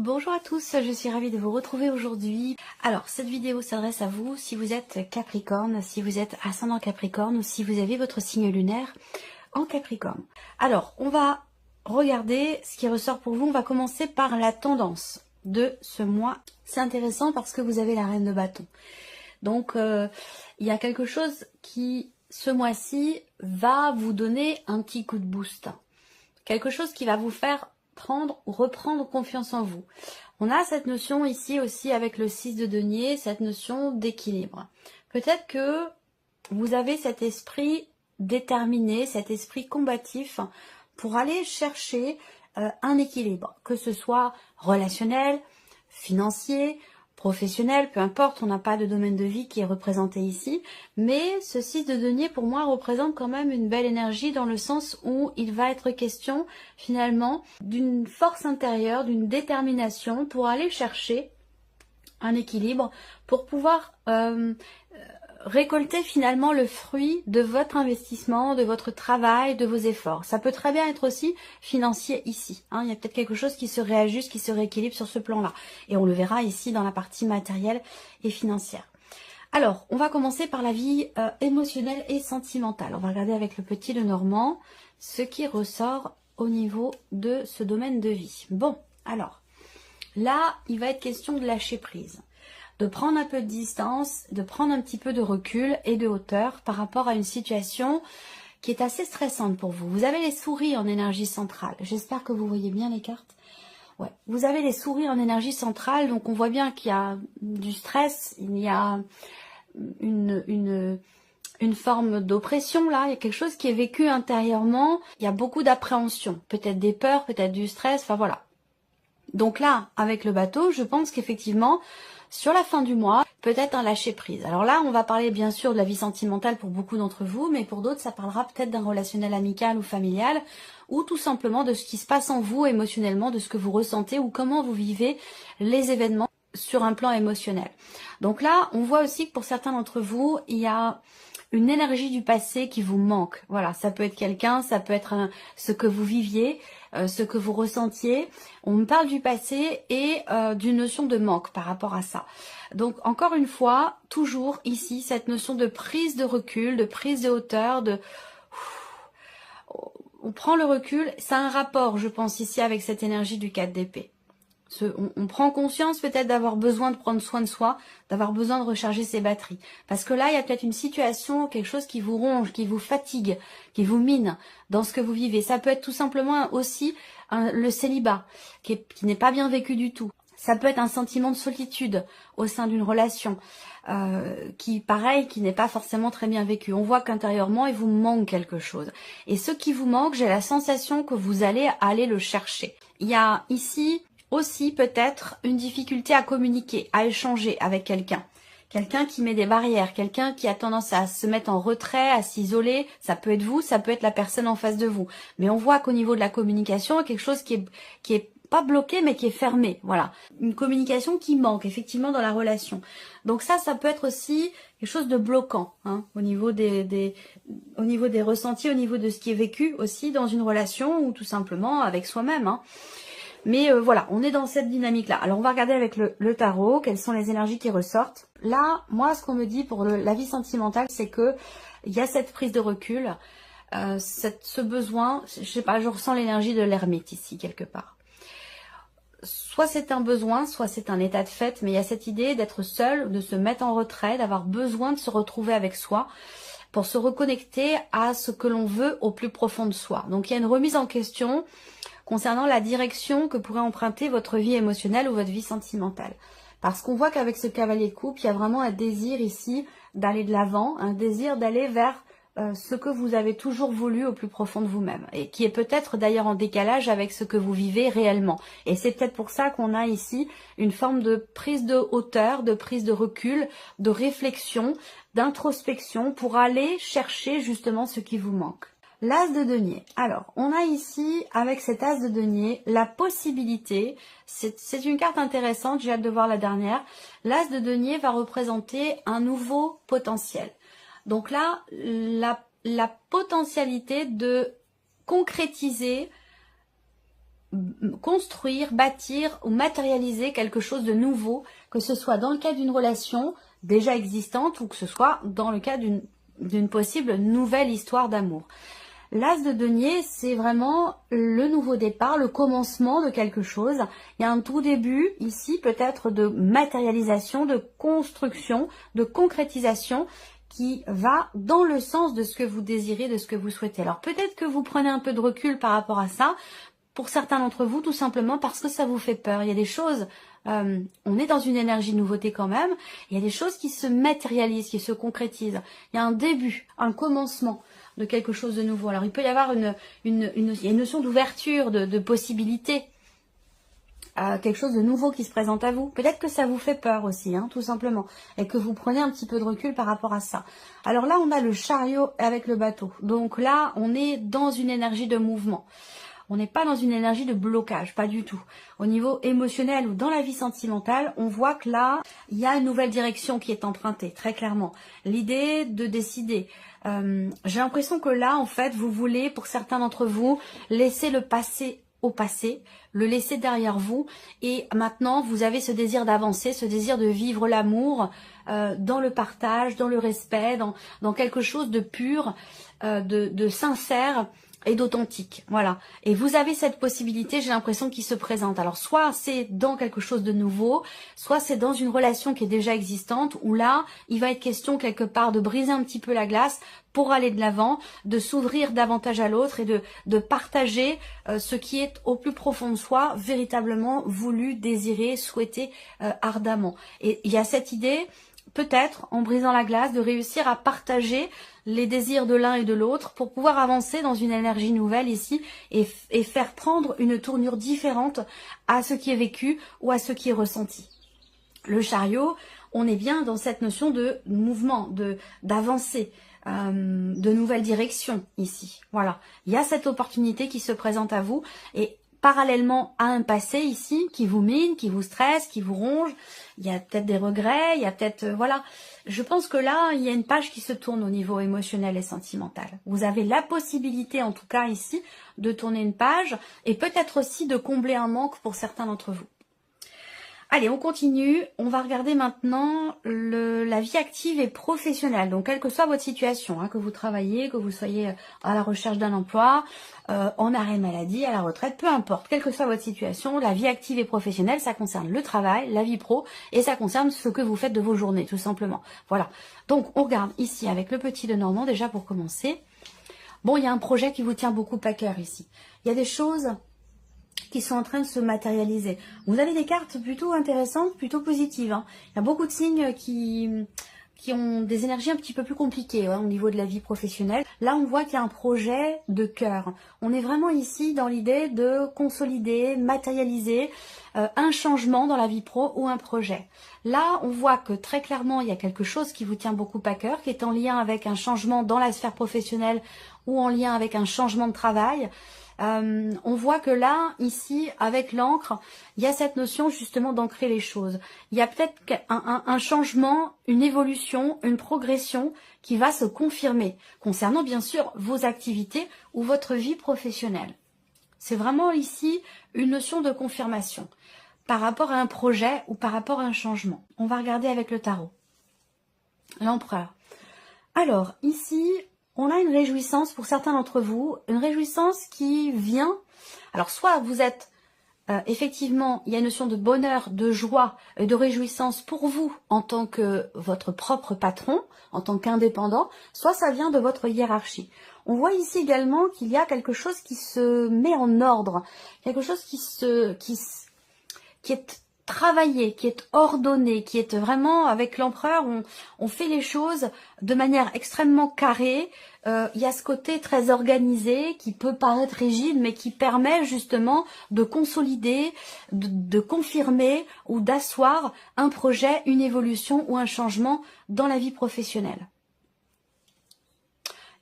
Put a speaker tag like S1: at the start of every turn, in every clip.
S1: Bonjour à tous, je suis ravie de vous retrouver aujourd'hui. Alors, cette vidéo s'adresse à vous si vous êtes Capricorne, si vous êtes ascendant Capricorne ou si vous avez votre signe lunaire en Capricorne. Alors, on va regarder ce qui ressort pour vous. On va commencer par la tendance de ce mois. C'est intéressant parce que vous avez la reine de bâton. Donc, il y a quelque chose qui, ce mois-ci, va vous donner un petit coup de boost. Quelque chose qui va vous faire prendre ou reprendre confiance en vous. On a cette notion ici aussi avec le 6 de denier, cette notion d'équilibre. Peut-être que vous avez cet esprit déterminé, cet esprit combatif pour aller chercher un équilibre, que ce soit relationnel, financier, professionnel, peu importe, on n'a pas de domaine de vie qui est représenté ici, mais ce 6 de denier pour moi représente quand même une belle énergie dans le sens où il va être question finalement d'une force intérieure, d'une détermination pour aller chercher un équilibre, pour pouvoir récolter finalement le fruit de votre investissement, de votre travail, de vos efforts. Ça peut très bien être aussi financier ici. Il y a peut-être quelque chose qui se réajuste, qui se rééquilibre sur ce plan-là. Et on le verra ici dans la partie matérielle et financière. Alors, on va commencer par la vie émotionnelle et sentimentale. On va regarder avec le petit Lenormand ce qui ressort au niveau de ce domaine de vie. Bon, alors, là, il va être question de lâcher prise, de prendre un peu de distance, de prendre un petit peu de recul et de hauteur par rapport à une situation qui est assez stressante pour vous. Vous avez les souris en énergie centrale. J'espère que vous voyez bien les cartes. Ouais. Vous avez les souris en énergie centrale, donc on voit bien qu'il y a du stress, il y a une forme d'oppression là, il y a quelque chose qui est vécu intérieurement, il y a beaucoup d'appréhension, peut-être des peurs, peut-être du stress, enfin voilà. Donc là, avec le bateau, je pense qu'effectivement, sur la fin du mois, peut-être un lâcher prise. Alors là, on va parler bien sûr de la vie sentimentale pour beaucoup d'entre vous, mais pour d'autres, ça parlera peut-être d'un relationnel amical ou familial, ou tout simplement de ce qui se passe en vous émotionnellement, de ce que vous ressentez ou comment vous vivez les événements sur un plan émotionnel. Donc là, on voit aussi que pour certains d'entre vous, il y a une énergie du passé qui vous manque. Voilà, ça peut être quelqu'un, ça peut être ce que vous viviez, ce que vous ressentiez. On me parle du passé et d'une notion de manque par rapport à ça. Donc encore une fois, toujours ici, cette notion de prise de recul, de prise de hauteur, on prend le recul. Ça a un rapport, je pense, ici avec cette énergie du 4 d'épée. On prend conscience peut-être d'avoir besoin de prendre soin de soi, d'avoir besoin de recharger ses batteries. Parce que là, il y a peut-être une situation, quelque chose qui vous ronge, qui vous fatigue, qui vous mine dans ce que vous vivez. Ça peut être tout simplement aussi le célibat, qui n'est pas bien vécu du tout. Ça peut être un sentiment de solitude au sein d'une relation, qui n'est pas forcément très bien vécu. On voit qu'intérieurement, il vous manque quelque chose. Et ce qui vous manque, j'ai la sensation que vous allez aller le chercher. Il y a ici aussi peut-être une difficulté à communiquer, à échanger avec quelqu'un. Quelqu'un qui met des barrières, quelqu'un qui a tendance à se mettre en retrait, à s'isoler. Ça peut être vous, ça peut être la personne en face de vous. Mais on voit qu'au niveau de la communication, il y a quelque chose qui est pas bloqué, mais qui est fermé. Voilà. Une communication qui manque, effectivement, dans la relation. Donc ça peut être aussi quelque chose de bloquant, au niveau des ressentis, au niveau de ce qui est vécu aussi dans une relation ou tout simplement avec soi-même, Mais voilà, on est dans cette dynamique-là. Alors, on va regarder avec le tarot, quelles sont les énergies qui ressortent. Là, moi, ce qu'on me dit pour la vie sentimentale, c'est que il y a cette prise de recul, ce besoin, je sais pas, je ressens l'énergie de l'ermite ici, quelque part. Soit c'est un besoin, soit c'est un état de fait, mais il y a cette idée d'être seul, de se mettre en retrait, d'avoir besoin de se retrouver avec soi, pour se reconnecter à ce que l'on veut au plus profond de soi. Donc, il y a une remise en question concernant la direction que pourrait emprunter votre vie émotionnelle ou votre vie sentimentale. Parce qu'on voit qu'avec ce cavalier de coupe, il y a vraiment un désir ici d'aller de l'avant, un désir d'aller vers ce que vous avez toujours voulu au plus profond de vous-même. Et qui est peut-être d'ailleurs en décalage avec ce que vous vivez réellement. Et c'est peut-être pour ça qu'on a ici une forme de prise de hauteur, de prise de recul, de réflexion, d'introspection pour aller chercher justement ce qui vous manque. L'as de denier. Alors, on a ici, avec cet as de denier, la possibilité, c'est une carte intéressante, j'ai hâte de voir la dernière. L'as de denier va représenter un nouveau potentiel. Donc là, la potentialité de concrétiser construire, bâtir ou matérialiser quelque chose de nouveau, que ce soit dans le cas d'une relation déjà existante ou que ce soit dans le cas d'une possible nouvelle histoire d'amour. L'as de denier, c'est vraiment le nouveau départ, le commencement de quelque chose. Il y a un tout début ici, peut-être de matérialisation, de construction, de concrétisation qui va dans le sens de ce que vous désirez, de ce que vous souhaitez. Alors peut-être que vous prenez un peu de recul par rapport à ça, pour certains d'entre vous, tout simplement parce que ça vous fait peur. Il y a des choses, on est dans une énergie de nouveauté quand même, il y a des choses qui se matérialisent, qui se concrétisent. Il y a un début, un commencement de quelque chose de nouveau. Alors il peut y avoir il y a une notion d'ouverture, de possibilité, quelque chose de nouveau qui se présente à vous. Peut-être que ça vous fait peur aussi, hein, tout simplement, et que vous prenez un petit peu de recul par rapport à ça. Alors là, on a le chariot avec le bateau. Donc là, on est dans une énergie de mouvement. On n'est pas dans une énergie de blocage, pas du tout. Au niveau émotionnel ou dans la vie sentimentale, on voit que là, il y a une nouvelle direction qui est empruntée, très clairement. L'idée de décider. J'ai l'impression que là, en fait, vous voulez, pour certains d'entre vous, laisser le passé au passé, le laisser derrière vous. Et maintenant, vous avez ce désir d'avancer, ce désir de vivre l'amour dans le partage, dans le respect, dans quelque chose de pur, de sincère et d'authentique, voilà. Et vous avez cette possibilité, j'ai l'impression, qui se présente. Alors, soit c'est dans quelque chose de nouveau, soit c'est dans une relation qui est déjà existante, où là, il va être question quelque part de briser un petit peu la glace pour aller de l'avant, de s'ouvrir davantage à l'autre et de partager ce qui est au plus profond de soi, véritablement voulu, désiré, souhaité ardemment. Et il y a cette idée, peut-être, en brisant la glace, de réussir à partager les désirs de l'un et de l'autre pour pouvoir avancer dans une énergie nouvelle ici et faire prendre une tournure différente à ce qui est vécu ou à ce qui est ressenti. Le chariot, on est bien dans cette notion de mouvement, d'avancée, de nouvelle direction ici. Voilà, il y a cette opportunité qui se présente à vous et parallèlement à un passé ici qui vous mine, qui vous stresse, qui vous ronge. Il y a peut-être des regrets, il y a peut-être... voilà. Je pense que là, il y a une page qui se tourne au niveau émotionnel et sentimental. Vous avez la possibilité, en tout cas ici, de tourner une page et peut-être aussi de combler un manque pour certains d'entre vous. Allez, on continue. On va regarder maintenant la vie active et professionnelle. Donc, quelle que soit votre situation, hein, que vous travaillez, que vous soyez à la recherche d'un emploi, en arrêt maladie, à la retraite, peu importe, quelle que soit votre situation, la vie active et professionnelle, ça concerne le travail, la vie pro, et ça concerne ce que vous faites de vos journées, tout simplement. Voilà. Donc, on regarde ici avec le petit de Normand, déjà pour commencer. Bon, il y a un projet qui vous tient beaucoup à cœur ici. Il y a des choses qui sont en train de se matérialiser. Vous avez des cartes plutôt intéressantes, plutôt positives, hein. Il y a beaucoup de signes qui ont des énergies un petit peu plus compliquées, hein, au niveau de la vie professionnelle. Là, on voit qu'il y a un projet de cœur. On est vraiment ici dans l'idée de consolider, matérialiser un changement dans la vie pro ou un projet. Là, on voit que très clairement, il y a quelque chose qui vous tient beaucoup à cœur, qui est en lien avec un changement dans la sphère professionnelle ou en lien avec un changement de travail. On voit que là, ici, avec l'encre, il y a cette notion justement d'ancrer les choses. Il y a peut-être un changement, une évolution, une progression qui va se confirmer concernant bien sûr vos activités ou votre vie professionnelle. C'est vraiment ici une notion de confirmation par rapport à un projet ou par rapport à un changement. On va regarder avec le tarot. L'empereur. Alors, ici... on a une réjouissance pour certains d'entre vous, une réjouissance qui vient, alors soit vous êtes, effectivement, il y a une notion de bonheur, de joie et de réjouissance pour vous en tant que votre propre patron, en tant qu'indépendant, soit ça vient de votre hiérarchie. On voit ici également qu'il y a quelque chose qui se met en ordre, quelque chose qui est travaillé, qui est ordonné, qui est vraiment, avec l'empereur, on fait les choses de manière extrêmement carrée. Il y a ce côté très organisé qui peut paraître rigide, mais qui permet justement de consolider, de confirmer ou d'asseoir un projet, une évolution ou un changement dans la vie professionnelle.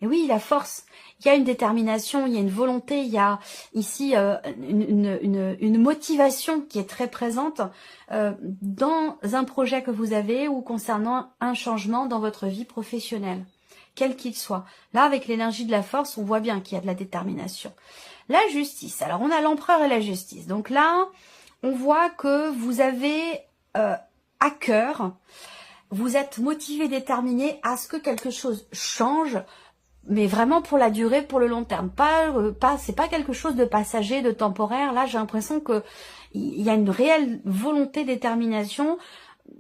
S1: Et oui, la force, il y a une détermination, il y a une volonté, il y a ici une motivation qui est très présente dans un projet que vous avez ou concernant un changement dans votre vie professionnelle. quel qu'il soit. Là, avec l'énergie de la force, on voit bien qu'il y a de la détermination. La justice. Alors, on a l'empereur et la justice. Donc là, on voit que vous avez à cœur, vous êtes motivé, déterminé à ce que quelque chose change, mais vraiment pour la durée, pour le long terme. C'est pas quelque chose de passager, de temporaire. Là, j'ai l'impression que il y a une réelle volonté, détermination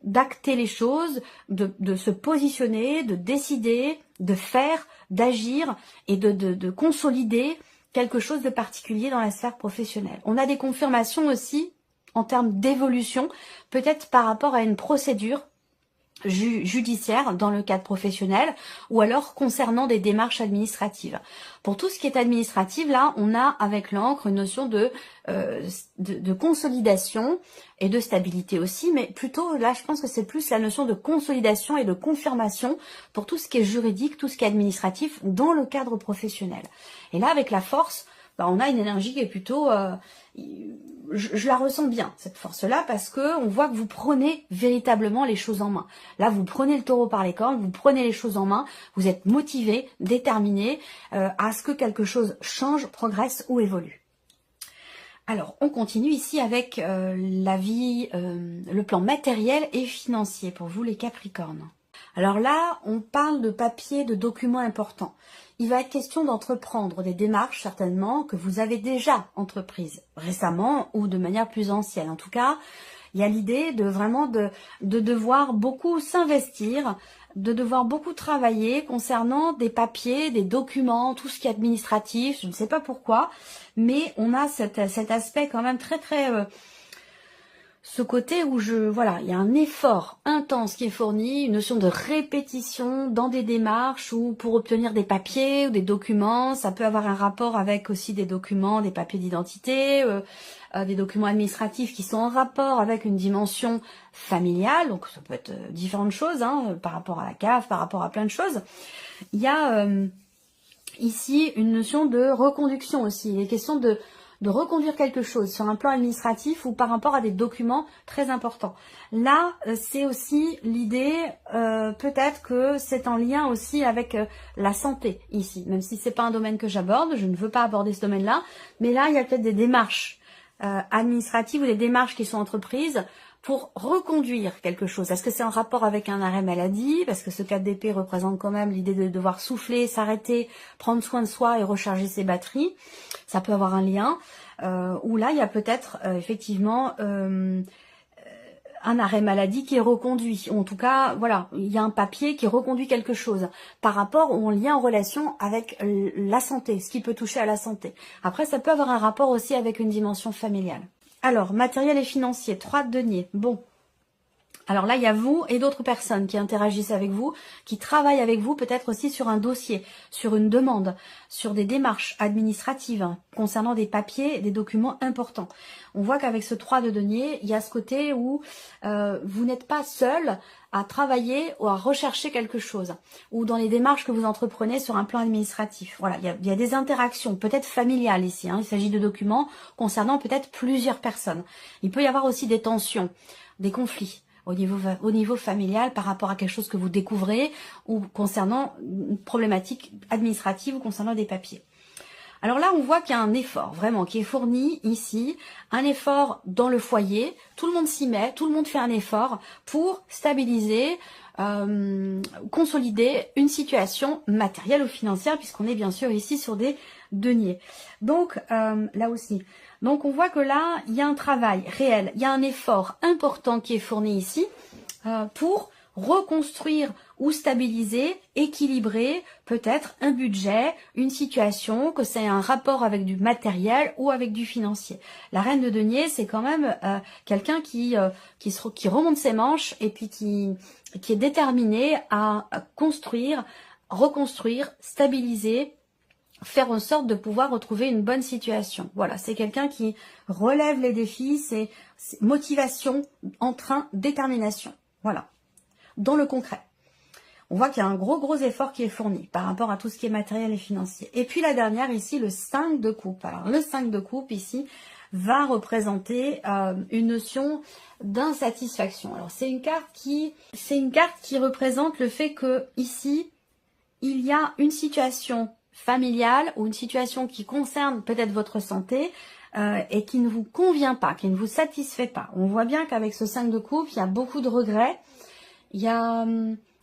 S1: d'acter les choses, de se positionner, de décider, de faire, d'agir et de consolider quelque chose de particulier dans la sphère professionnelle. On a des confirmations aussi en termes d'évolution, peut-être par rapport à une procédure judiciaire dans le cadre professionnel ou alors concernant des démarches administratives. Pour tout ce qui est administratif, là, on a avec l'encre une notion de consolidation et de stabilité aussi, mais plutôt là, je pense que c'est plus la notion de consolidation et de confirmation pour tout ce qui est juridique, tout ce qui est administratif dans le cadre professionnel. Et là, avec la force, on a une énergie qui est plutôt... je la ressens bien, cette force-là, parce que on voit que vous prenez véritablement les choses en main. Là, vous prenez le taureau par les cornes, vous prenez les choses en main, vous êtes motivé, déterminé à ce que quelque chose change, progresse ou évolue. Alors, on continue ici avec la vie, le plan matériel et financier pour vous les Capricornes. Alors là, on parle de papiers, de documents importants. Il va être question d'entreprendre des démarches, certainement, que vous avez déjà entreprises récemment ou de manière plus ancienne. En tout cas, il y a l'idée de vraiment de devoir beaucoup s'investir, de devoir beaucoup travailler concernant des papiers, des documents, tout ce qui est administratif, je ne sais pas pourquoi, mais on a cet aspect quand même très ce côté où il y a un effort intense qui est fourni, une notion de répétition dans des démarches ou pour obtenir des papiers ou des documents. Ça peut avoir un rapport avec aussi des documents, des papiers d'identité, des documents administratifs qui sont en rapport avec une dimension familiale. Donc ça peut être différentes choses par rapport à la CAF, par rapport à plein de choses. Il y a ici une notion de reconduction aussi. Il est question de reconduire quelque chose sur un plan administratif ou par rapport à des documents très importants. Là, c'est aussi l'idée, peut-être que c'est en lien aussi avec la santé ici, même si c'est pas un domaine que j'aborde, je ne veux pas aborder ce domaine-là, mais là, il y a peut-être des démarches administratives ou des démarches qui sont entreprises pour reconduire quelque chose. Est-ce que c'est en rapport avec un arrêt maladie? Parce que ce 4 d'épée représente quand même l'idée de devoir souffler, s'arrêter, prendre soin de soi et recharger ses batteries. Ça peut avoir un lien. Où là, il y a peut-être effectivement un arrêt maladie qui est reconduit. En tout cas, voilà, il y a un papier qui reconduit quelque chose par rapport ou en lien en relation avec la santé, ce qui peut toucher à la santé. Après, ça peut avoir un rapport aussi avec une dimension familiale. Alors, matériel et financier, 3 de denier. Bon. Alors là, il y a vous et d'autres personnes qui interagissent avec vous, qui travaillent avec vous peut-être aussi sur un dossier, sur une demande, sur des démarches administratives concernant des papiers, des documents importants. On voit qu'avec ce 3 de denier, il y a ce côté où vous n'êtes pas seul à travailler ou à rechercher quelque chose, ou dans les démarches que vous entreprenez sur un plan administratif. Voilà, il y a des interactions, peut-être familiales ici. Il s'agit de documents concernant peut-être plusieurs personnes. Il peut y avoir aussi des tensions, des conflits au niveau familial par rapport à quelque chose que vous découvrez ou concernant une problématique administrative ou concernant des papiers. Alors là, on voit qu'il y a un effort vraiment qui est fourni ici, un effort dans le foyer, tout le monde s'y met, tout le monde fait un effort pour stabiliser, consolider une situation matérielle ou financière, puisqu'on est bien sûr ici sur des deniers. Donc là aussi, donc on voit que là, il y a un travail réel, il y a un effort important qui est fourni ici pour reconstruire ou stabiliser, équilibrer peut-être un budget, une situation, que c'est un rapport avec du matériel ou avec du financier. La reine de denier, c'est quand même quelqu'un qui remonte ses manches et puis qui est déterminé à construire, reconstruire, stabiliser, faire en sorte de pouvoir retrouver une bonne situation. Voilà, c'est quelqu'un qui relève les défis, c'est motivation, entrain, détermination. Voilà, dans le concret. On voit qu'il y a un gros effort qui est fourni par rapport à tout ce qui est matériel et financier. Et puis la dernière ici, le 5 de coupe. Alors le 5 de coupe ici va représenter une notion d'insatisfaction. Alors c'est une carte qui représente le fait que ici, il y a une situation familiale ou une situation qui concerne peut-être votre santé et qui ne vous convient pas, qui ne vous satisfait pas. On voit bien qu'avec ce 5 de coupe, il y a beaucoup de regrets. Il y a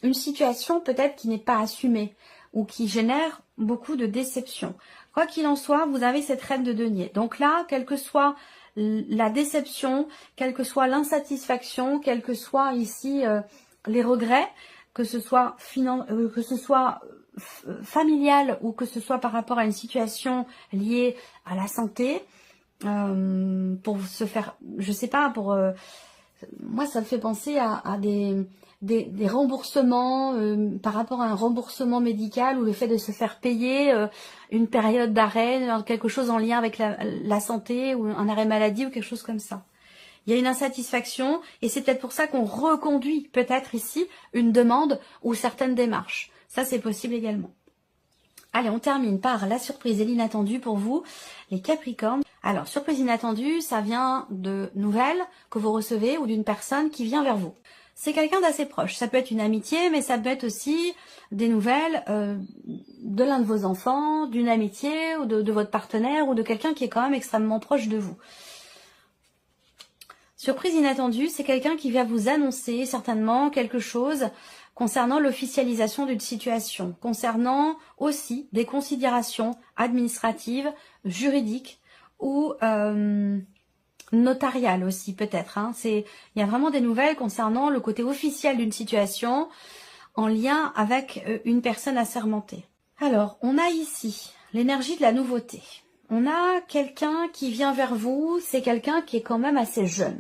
S1: une situation peut-être qui n'est pas assumée ou qui génère beaucoup de déception. Quoi qu'il en soit, vous avez cette reine de denier. Donc là, quelle que soit la déception, quelle que soit l'insatisfaction, quels que soient ici les regrets, que ce soit familial ou que ce soit par rapport à une situation liée à la santé, pour se faire, je sais pas, moi ça me fait penser à des remboursements par rapport à un remboursement médical ou le fait de se faire payer une période d'arrêt, quelque chose en lien avec la santé ou un arrêt maladie ou quelque chose comme ça. Il y a une insatisfaction et c'est peut-être pour ça qu'on reconduit peut-être ici une demande ou certaines démarches. Ça c'est possible également. Allez, on termine par la surprise et l'inattendue pour vous, les Capricornes. Alors, surprise inattendue, ça vient de nouvelles que vous recevez ou d'une personne qui vient vers vous. C'est quelqu'un d'assez proche. Ça peut être une amitié, mais ça peut être aussi des nouvelles de l'un de vos enfants, d'une amitié ou de votre partenaire ou de quelqu'un qui est quand même extrêmement proche de vous. Surprise inattendue, c'est quelqu'un qui vient vous annoncer certainement quelque chose concernant l'officialisation d'une situation, concernant aussi des considérations administratives, juridiques ou notariales aussi peut-être. Il y a vraiment des nouvelles concernant le côté officiel d'une situation en lien avec une personne assermentée. Alors, on a ici l'énergie de la nouveauté. On a quelqu'un qui vient vers vous, c'est quelqu'un qui est quand même assez jeune.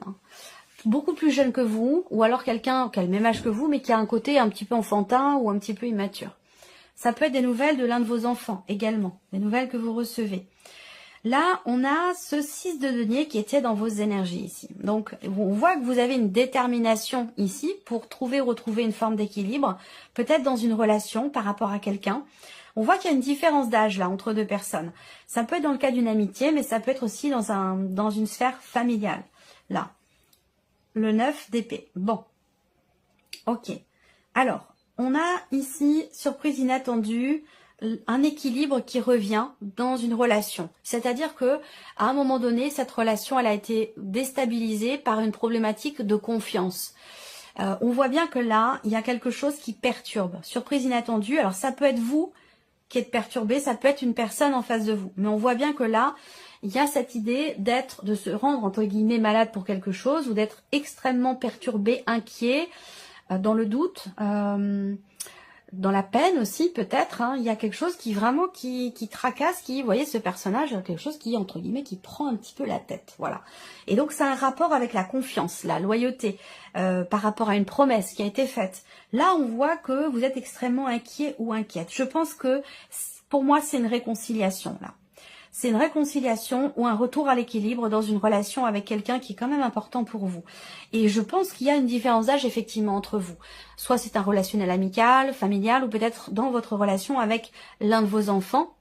S1: Beaucoup plus jeune que vous, ou alors quelqu'un qui a le même âge que vous, mais qui a un côté un petit peu enfantin ou un petit peu immature. Ça peut être des nouvelles de l'un de vos enfants également, des nouvelles que vous recevez. Là, on a ce 6 de denier qui était dans vos énergies ici. Donc, on voit que vous avez une détermination ici pour retrouver une forme d'équilibre, peut-être dans une relation par rapport à quelqu'un. On voit qu'il y a une différence d'âge là entre deux personnes. Ça peut être dans le cas d'une amitié, mais ça peut être aussi dans une sphère familiale. Là, le 9 d'épée. Bon, ok. Alors, on a ici, surprise inattendue, un équilibre qui revient dans une relation. C'est-à-dire que à un moment donné, cette relation, elle a été déstabilisée par une problématique de confiance. On voit bien que là, il y a quelque chose qui perturbe. Surprise inattendue. Alors, ça peut être vous qui êtes perturbé, ça peut être une personne en face de vous. Mais on voit bien que là, il y a cette idée de se rendre, entre guillemets, malade pour quelque chose, ou d'être extrêmement perturbé, inquiet, dans le doute, dans la peine aussi, peut-être. Il y a quelque chose qui vraiment, qui tracasse, vous voyez, ce personnage, quelque chose qui, entre guillemets, qui prend un petit peu la tête, voilà. Et donc, c'est un rapport avec la confiance, la loyauté, par rapport à une promesse qui a été faite. Là, on voit que vous êtes extrêmement inquiet ou inquiète. Je pense que, pour moi, c'est une réconciliation, là. C'est une réconciliation ou un retour à l'équilibre dans une relation avec quelqu'un qui est quand même important pour vous. Et je pense qu'il y a une différence d'âge effectivement entre vous. Soit c'est un relationnel amical, familial, ou peut-être dans votre relation avec l'un de vos enfants,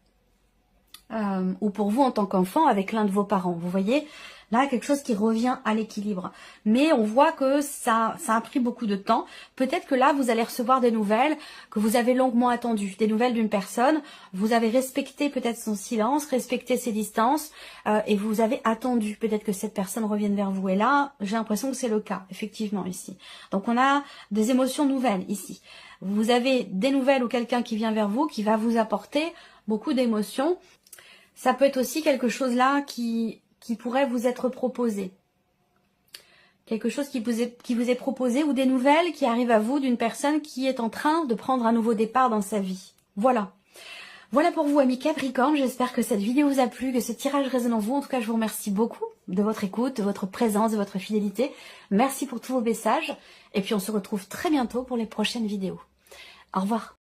S1: ou pour vous en tant qu'enfant avec l'un de vos parents. Vous voyez, là, quelque chose qui revient à l'équilibre. Mais on voit que ça a pris beaucoup de temps. Peut-être que là, vous allez recevoir des nouvelles que vous avez longuement attendues. Des nouvelles d'une personne. Vous avez respecté peut-être son silence, respecté ses distances, et vous avez attendu peut-être que cette personne revienne vers vous. Et là, j'ai l'impression que c'est le cas, effectivement, ici. Donc, on a des émotions nouvelles ici. Vous avez des nouvelles ou quelqu'un qui vient vers vous, qui va vous apporter beaucoup d'émotions. Ça peut être aussi quelque chose là qui pourrait vous être proposé. Quelque chose qui vous est proposé ou des nouvelles qui arrivent à vous d'une personne qui est en train de prendre un nouveau départ dans sa vie. Voilà. Voilà pour vous, amis Capricorne. J'espère que cette vidéo vous a plu, que ce tirage résonne en vous. En tout cas, je vous remercie beaucoup de votre écoute, de votre présence, de votre fidélité. Merci pour tous vos messages. Et puis, on se retrouve très bientôt pour les prochaines vidéos. Au revoir.